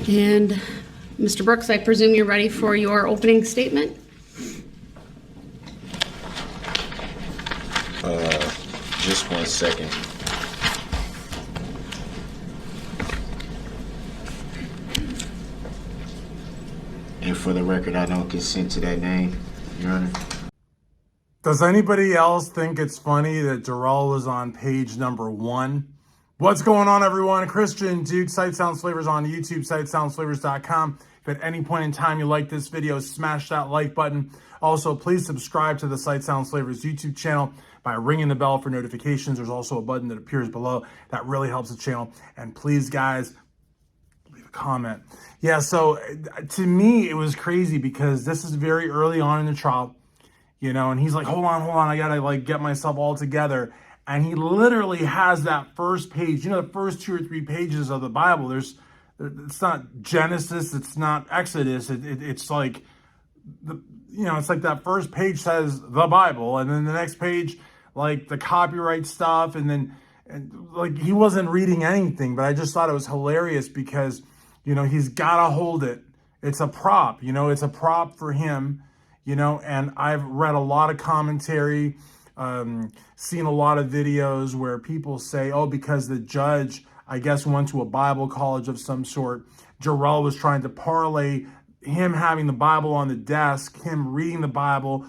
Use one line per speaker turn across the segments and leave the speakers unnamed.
And Mr. Brooks, I presume you're ready for your opening statement?
Just 1 second. And for the record, I don't consent to that name, Your Honor.
Does anybody else think it's funny that Darrell was on page number 1? What's going on, everyone? Christian Duke, Sight Sounds Flavors on YouTube, sightsoundsflavors.com. If at any point in time you like this video, smash that like button. Also, please subscribe to the Sight Sounds Flavors YouTube channel by ringing the bell for notifications. There's also a button that appears below. That really helps the channel. And please, guys, leave a comment. Yeah, so to me, it was crazy because this is very early on in the trial, you know, and he's like, hold on, I gotta like get myself all together. And he literally has that first page, you know, the first 2 or 3 pages of the Bible. It's not Genesis, it's not Exodus. It's like, it's like that first page says the Bible, and then the next page, like the copyright stuff, and like he wasn't reading anything. But I just thought it was hilarious because, you know, he's got to hold it. It's a prop, you know, it's a prop for him, you know, and I've read a lot of commentary, seen a lot of videos where people say, oh, because the judge, I guess, went to a Bible college of some sort, Darrell was trying to parlay him having the Bible on the desk, him reading the Bible,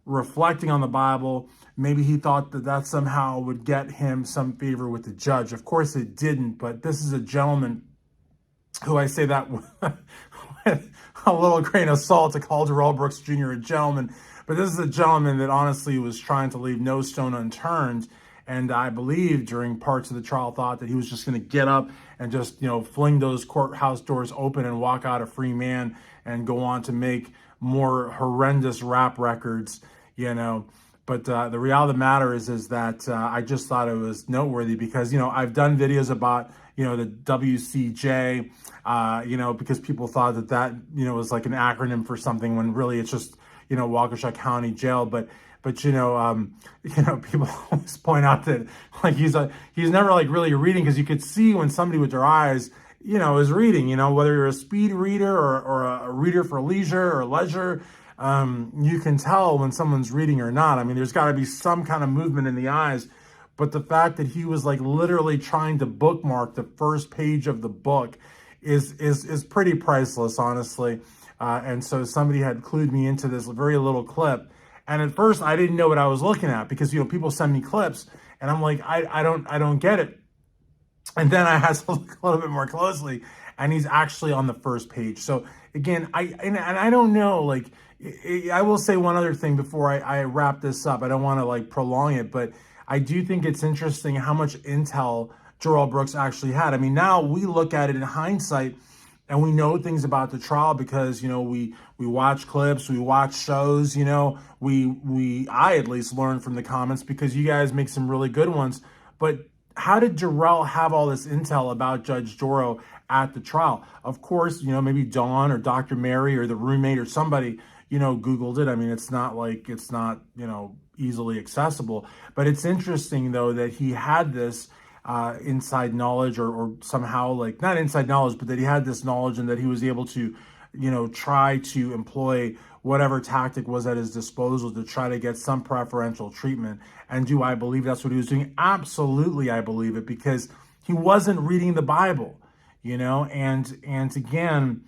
reflecting on the Bible. Maybe he thought that that somehow would get him some favor with the judge. Of course it didn't, but this is a gentleman who, I say that with a little grain of salt to call Darrell Brooks Jr. a gentleman. But this is a gentleman that honestly was trying to leave no stone unturned. And I believe during parts of the trial thought that he was just going to get up and just, you know, fling those courthouse doors open and walk out a free man and go on to make more horrendous rap records, you know. But the reality of the matter is that I just thought it was noteworthy because, you know, I've done videos about, you know, the WCJ, you know, because people thought that, you know, was like an acronym for something when really it's just, you know, Waukesha County Jail. But people always point out that like he's never like really reading, because you could see when somebody with their eyes, you know, is reading, you know, whether you're a speed reader or a reader for leisure or leisure, you can tell when someone's reading or not. I mean, there's got to be some kind of movement in the eyes. But the fact that he was like literally trying to bookmark the first page of the book is pretty priceless, honestly. And so somebody had clued me into this very little clip. And at first I didn't know what I was looking at because, you know, people send me clips and I'm like, I don't get it. And then I had to look a little bit more closely, and he's actually on the first page. So again, I don't know, like, I will say one other thing before I wrap this up. I don't want to like prolong it, but I do think it's interesting how much intel Darrell Brooks actually had. I mean, now we look at it in hindsight and we know things about the trial because, you know, we watch clips, we watch shows, you know, I at least learn from the comments because you guys make some really good ones. But how did Darrell have all this intel about Judge Doro at the trial? Of course, you know, maybe Dawn or Dr. Mary or the roommate or somebody, you know, Googled it. I mean, it's not, you know, easily accessible. But it's interesting, though, that he had this inside knowledge or somehow, like, not inside knowledge, but that he had this knowledge and that he was able to, you know, try to employ whatever tactic was at his disposal to try to get some preferential treatment. And do I believe that's what he was doing? Absolutely, I believe it, because he wasn't reading the Bible, you know, and again,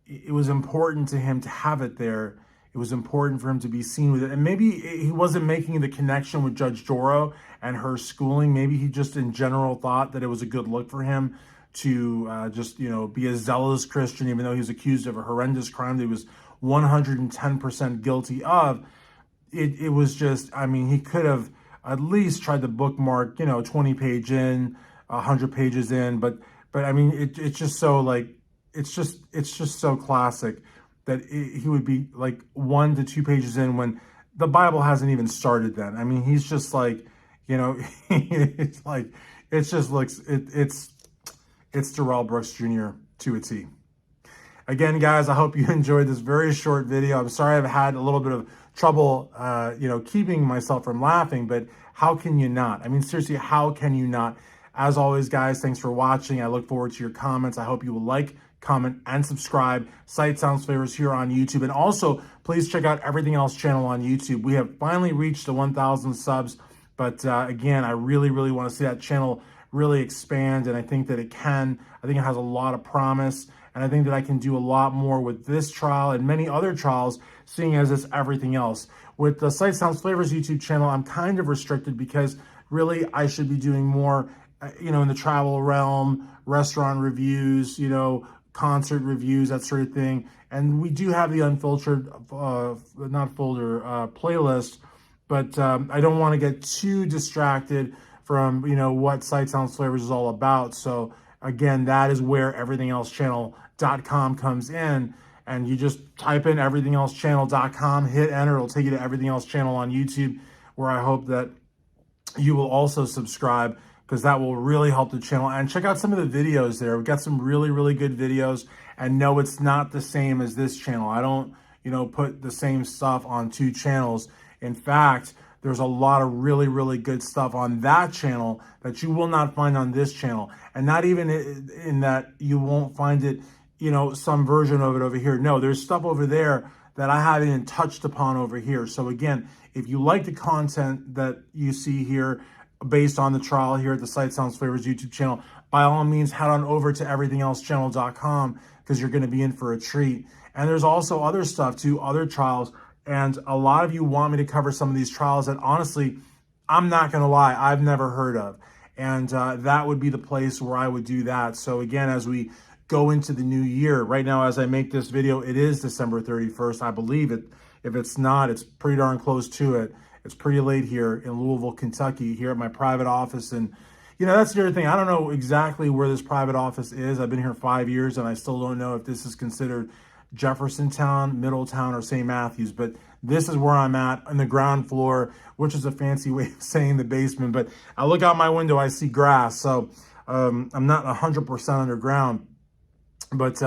it was important to him to have it there. It was important for him to be seen with it. And maybe he wasn't making the connection with Judge Doro and her schooling. Maybe he just in general thought that it was a good look for him to just, you know, be a zealous Christian, even though he was accused of a horrendous crime that he was 110% guilty of. It was just, I mean, he could have at least tried to bookmark, you know, 20 page in, 100 pages in. But I mean, it's just so like, it's just so classic that he would be like 1 to 2 pages in when the Bible hasn't even started then. I mean, he's just like, you know, it's like, it just looks, it's Darrell Brooks Jr. to a T. Again, guys, I hope you enjoyed this very short video. I'm sorry I've had a little bit of trouble, you know, keeping myself from laughing, but how can you not? I mean, seriously, how can you not? As always, guys, thanks for watching. I look forward to your comments. I hope you will like, comment, and subscribe. Sight Sounds Flavors here on YouTube. And also, please check out Everything Else channel on YouTube. We have finally reached the 1,000 subs. But again, I really, really want to see that channel really expand. And I think that it can. I think it has a lot of promise. And I think that I can do a lot more with this trial and many other trials, seeing as it's Everything Else. With the Sight Sounds Flavors YouTube channel, I'm kind of restricted because really I should be doing more, in the travel realm, restaurant reviews, concert reviews, that sort of thing. And we do have the unfiltered, playlist, but I don't want to get too distracted from, what Sight Sounds Flavors is all about. So again, that is where everythingelseChannel.com comes in. And you just type in everythingelseChannel.com, hit enter, it'll take you to Everything Else channel on YouTube, where I hope that you will also subscribe, because that will really help the channel. And check out some of the videos there. We've got some really, really good videos. And no, it's not the same as this channel. I don't, put the same stuff on two channels. In fact, there's a lot of really, really good stuff on that channel that you will not find on this channel. And not even in that you won't find it, some version of it over here. No, there's stuff over there that I haven't even touched upon over here. So again, if you like the content that you see here based on the trial here at the Sight Sounds Flavors YouTube channel, by all means, head on over to everythingelseChannel.com, because you're going to be in for a treat. And there's also other stuff too, other trials. And a lot of you want me to cover some of these trials that honestly, I'm not going to lie, I've never heard of. And that would be the place where I would do that. So again, as we go into the new year, right now as I make this video, it is December 31st. I believe it. If it's not, it's pretty darn close to it. It's pretty late here in Louisville, Kentucky, here at my private office. And, that's the other thing. I don't know exactly where this private office is. I've been here 5 years, and I still don't know if this is considered Jeffersontown, Middletown, or St. Matthews. But this is where I'm at, on the ground floor, which is a fancy way of saying the basement. But I look out my window, I see grass. So I'm not 100% underground. But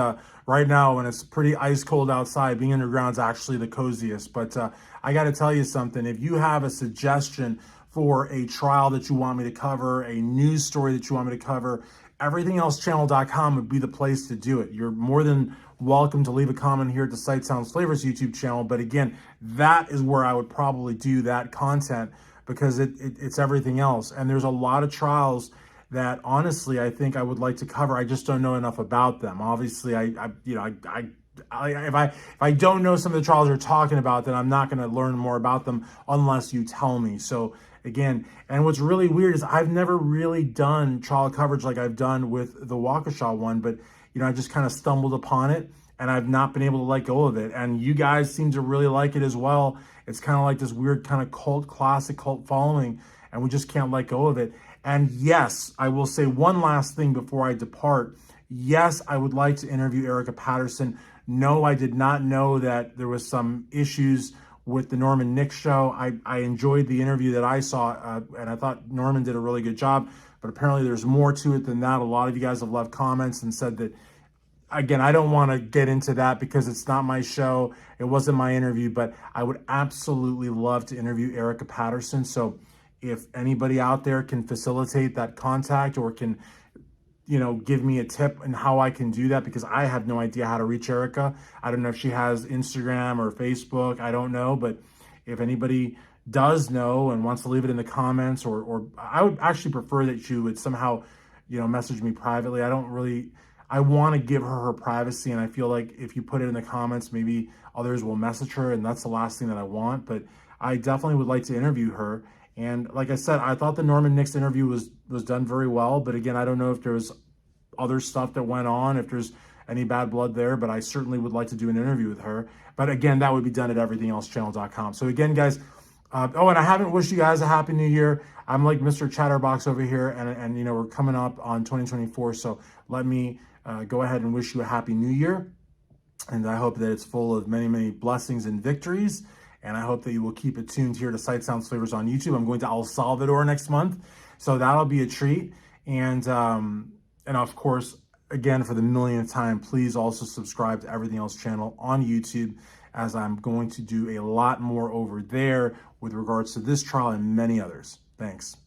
right now, when it's pretty ice cold outside, being underground is actually the coziest. But I got to tell you something. If you have a suggestion for a trial that you want me to cover, a news story that you want me to cover, everythingelseChannel.com would be the place to do it. You're more than welcome to leave a comment here at the Sight Sounds Flavors YouTube channel. But again, that is where I would probably do that content, because it's everything else. And there's a lot of trials that honestly I think I would like to cover. I just don't know enough about them. Obviously, if I don't know some of the trials you're talking about, then I'm not going to learn more about them unless you tell me. So again, and what's really weird is I've never really done trial coverage like I've done with the Waukesha one, but I just kind of stumbled upon it and I've not been able to let go of it. And you guys seem to really like it as well. It's kind of like this weird kind of classic cult following, and we just can't let go of it. And yes, I will say one last thing before I depart. Yes, I would like to interview Erica Patterson. No, I did not know that there was some issues with the Norman Nick show. I enjoyed the interview that I saw, and I thought Norman did a really good job, but apparently there's more to it than that. A lot of you guys have left comments and said that, again, I don't want to get into that because it's not my show. It wasn't my interview, but I would absolutely love to interview Erica Patterson. So if anybody out there can facilitate that contact or can, give me a tip on how I can do that, because I have no idea how to reach Erica. I don't know if she has Instagram or Facebook. I don't know. But if anybody does know and wants to leave it in the comments, or I would actually prefer that you would somehow, message me privately. I want to give her privacy. And I feel like if you put it in the comments, maybe others will message her. And that's the last thing that I want. But I definitely would like to interview her. And like I said, I thought the Norman Nix interview was done very well. But again, I don't know if there was other stuff that went on, if there's any bad blood there. But I certainly would like to do an interview with her. But again, that would be done at everythingelseChannel.com. So again, guys, and I haven't wished you guys a Happy New Year. I'm like Mr. Chatterbox over here. And we're coming up on 2024. So let me go ahead and wish you a Happy New Year. And I hope that it's full of many, many blessings and victories. And I hope that you will keep it tuned here to Sight Sounds Flavors on YouTube. I'm going to El Salvador next month, so that'll be a treat. And of course, again, for the millionth time, please also subscribe to Everything Else channel on YouTube, as I'm going to do a lot more over there with regards to this trial and many others. Thanks.